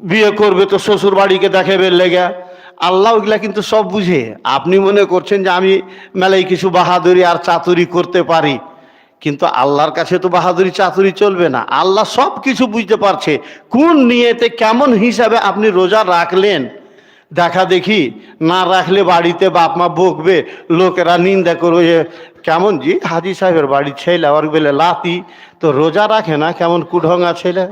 বিয়ে করবে তো শ্বশুর বাড়িকে দেখাবে লেগে। আল্লাহ ওইগুলা কিন্তু সব বুঝে। আপনি মনে করছেন যে আমি মেলায় কিছু বাহাদুরি আর চাতুরি করতে পারি, কিন্তু আল্লাহর কাছে তো বাহাদুরি চাতুরি চলবে না। আল্লাহ সব কিছু বুঝতে পারছে। কোন নিয়েতে কেমন হিসাবে আপনি রোজা রাখলেন, দেখা দেখি না রাখলে বাড়িতে বাপ মা বকবে, লোকেরা নিন্দা করবে যে কেমন জি হাজি সাহেবের বাড়ির ছেলে আবার বলে লাতি, তো রোজা রাখে না, কেমন কুঢঙ্গা ছেলে।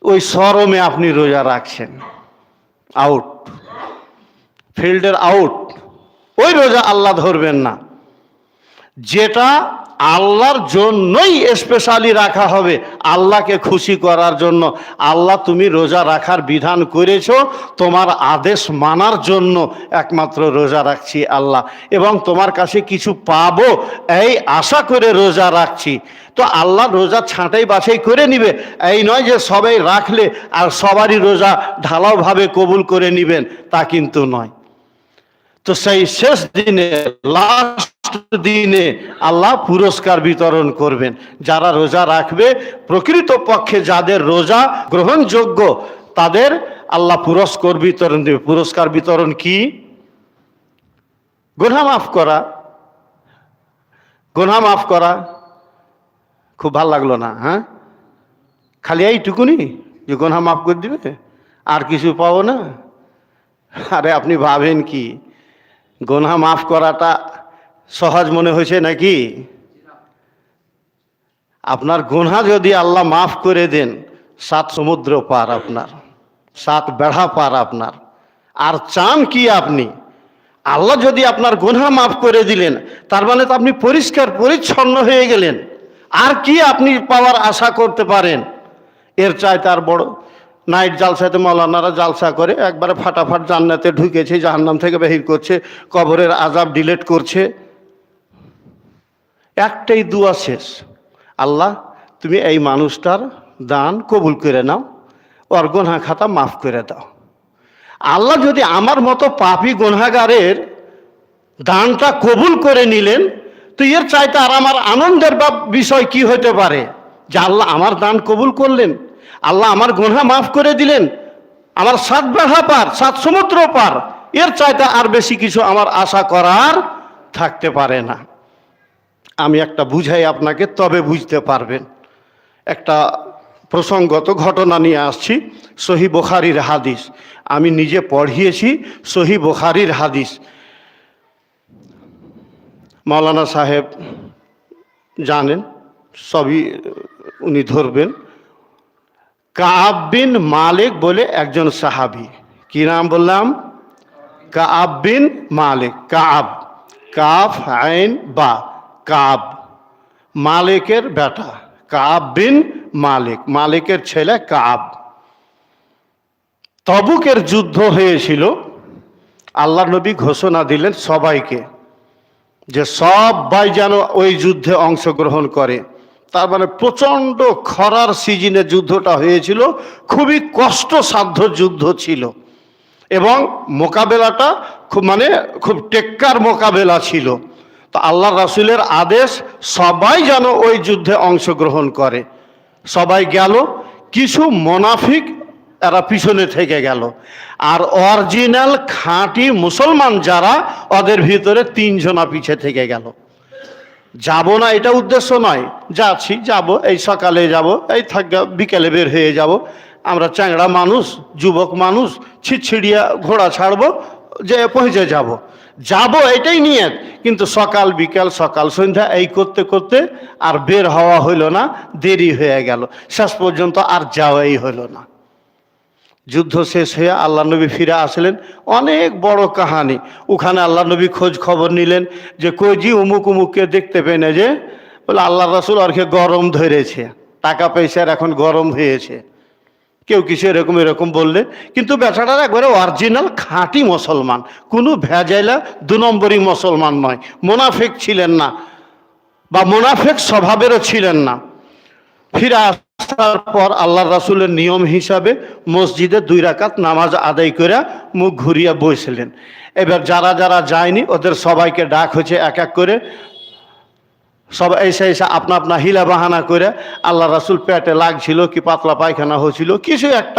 ওই শরমে আপনি রোজা রাখছেন, আউট, ফিল্ডের আউট। ওই রোজা আল্লাহ ধরবেন না। যেটা আল্লাহর জন্যই স্পেশালি রাখা হবে, আল্লাহকে খুশি করার জন্য। আল্লাহ তুমি রোজা রাখার বিধান করেছো, তোমার আদেশ মানার জন্য একমাত্র রোজা রাখছি আল্লাহ, এবং তোমার কাছে কিছু পাবো এই আশা করে রোজা রাখছি। তো আল্লাহ রোজা ছাঁটাই বাছাই করে নিবে, এই নয় যে সবাই রাখলে আর সবারই রোজা ঢালাওভাবে কবুল করে নিবেন, তা কিন্তু নয়। তো সেই শেষ দিনে, লাস্ট দিনে আল্লাহ পুরস্কার বিতরণ করবেন। যারা রোজা রাখবে, প্রকৃত পক্ষে যাদের রোজা গ্রহণযোগ্য, তাদের আল্লাহ পুরস্কার বিতরণ দেবে। পুরস্কার বিতরণ কি? গুনাহ মাফ করা। গুনাহ মাফ করা। খুব ভালো লাগলো না? হ্যাঁ, খালি এইটুকুনি যে গুনাহ মাফ করে দিবে, আর কিছু পাবো না? আরে আপনি ভাবেন কি গুনাহ মাফ করাটা সহজ মনে হয়েছে নাকি? আপনার গুনাহ যদি আল্লাহ মাফ করে দেন, 7 সমুদ্র পার আপনার, 7 বেড়া পার আপনার। আর চান কি আপনি? আল্লাহ যদি আপনার গুনাহ মাফ করে দিলেন, তার মানে তো আপনি পরিষ্কার পরিচ্ছন্ন হয়ে গেলেন। আর কি আপনি পাওয়ার আশা করতে পারেন? এর চাইতে আর বড়? নাইট জালসাতে মৌলানারা জালসা করে একবারে ফাটাফাট জান্নাতে ঢুকেছে, জাহান্নাম থেকে বের করছে, কবরের আযাব ডিলেট করছে। একটাই দুয়া শেষ, আল্লাহ তুমি এই মানুষটার দান কবুল করে নাও, ওর গুনাহ খাতা মাফ করে দাও। আল্লাহ যদি আমার মতো পাপী গুনাহগারের দানটা কবুল করে নিলেন, তো এর চাইতে আর আমার আনন্দের বিষয় কি হতে পারে? যে আল্লাহ আমার দান কবুল করলেন, আল্লাহ আমার গুনাহ মাফ করে দিলেন, আমার 7 বেড়া পার, 7 সমুদ্র পার। এর চাইতে আর বেশি কিছু আমার আশা করার থাকতে পারে না। আমি একটা বুঝাই আপনাকে, তবে বুঝতে পারবেন। একটা প্রসঙ্গত ঘটনা নিয়ে আসছি, সহিহ বুখারীর হাদিস। আমি নিজে পড়িয়েছি সহিহ বুখারীর হাদিস। মাওলানা সাহেব জানেন, সবই উনি ধরবেন। কাব বিন মালিক বলে একজন সাহাবী। কি নাম বললাম? কাব বিন মালিক। কাব, কাফ আইন বা, কাব, মালিকের বেটা। কাব বিন মালিক, মালিকের ছেলে কাব। তবুকের যুদ্ধ হয়েছিল। আল্লাহ নবী ঘোষণা দিলেন সবাইকে যে সবাই যেন ওই যুদ্ধে অংশগ্রহণ করে। তার মানে প্রচণ্ড খরার সিজনে যুদ্ধটা হয়েছিল, খুবই কষ্টসাধ্য যুদ্ধ ছিল, এবং মোকাবেলাটা খুব টেক্কার মোকাবেলা ছিল। তো আল্লাহ রাসূলের আদেশ সবাই যেন ওই যুদ্ধে অংশগ্রহণ করে। সবাই গেল, কিছু মুনাফিক এরা পিছনে থেকে গেল, আর অরিজিনাল খাঁটি মুসলমান যারা, ওদের ভিতরে 3 জনা পিছে থেকে গেল। যাব না এটা উদ্দেশ্য নয়, যাচ্ছি, যাব, এই সকালে যাব, এই থাকা বিকেলে বের হয়ে যাব। আমরা চ্যাংড়া মানুষ, যুবক মানুষ, ছিটছিড়িয়া ঘোড়া ছাড়বো, যে পৌঁছে যাব, এটাই নিয়ত। কিন্তু সকাল বিকাল, সকাল সন্ধ্যা এই করতে করতে আর বের হওয়া হইল না, দেরি হয়ে গেল, শেষ পর্যন্ত আর যাওয়াই হইল না। যুদ্ধ শেষ হয়ে আল্লাহ নবী ফিরে আসলেন। অনেক বড় কাহানি। ওখানে আল্লাহ নবী খোঁজ খবর নিলেন যে কইজি উমুক উমুককে দেখতে পেয়ে না, যে বলে আল্লাহ রাসূল ওরকে গরম ধরেছে, টাকা পয়সার এখন গরম হয়েছে, কেউ কিছু এরকম এরকম বললে। কিন্তু বেচারার একবারে অরিজিনাল খাঁটি মুসলমান, কোনো ভেজাইলা 2 নম্বরই মুসলমান নয়, মুনাফিক ছিলেন না, বা মুনাফিক স্বভাবেরও ছিলেন না। ফিরে আসার পর আল্লাহ রাসূলের নিয়ম হিসাবে মসজিদে 2 রাকাত নামাজ আদায় করে মুখ ঘুরিয়ে বসলেন। এবার যারা যারা যায়নি ওদের সবাইকে ডাক হয়েছে এক এক করে। সব এসে আপনা আপনা হিলা বাহানা করে, আল্লাহ রাসূল পেটে লাগছিল কি পাতলা পায়খানা হয়েছিল, কিছু একটা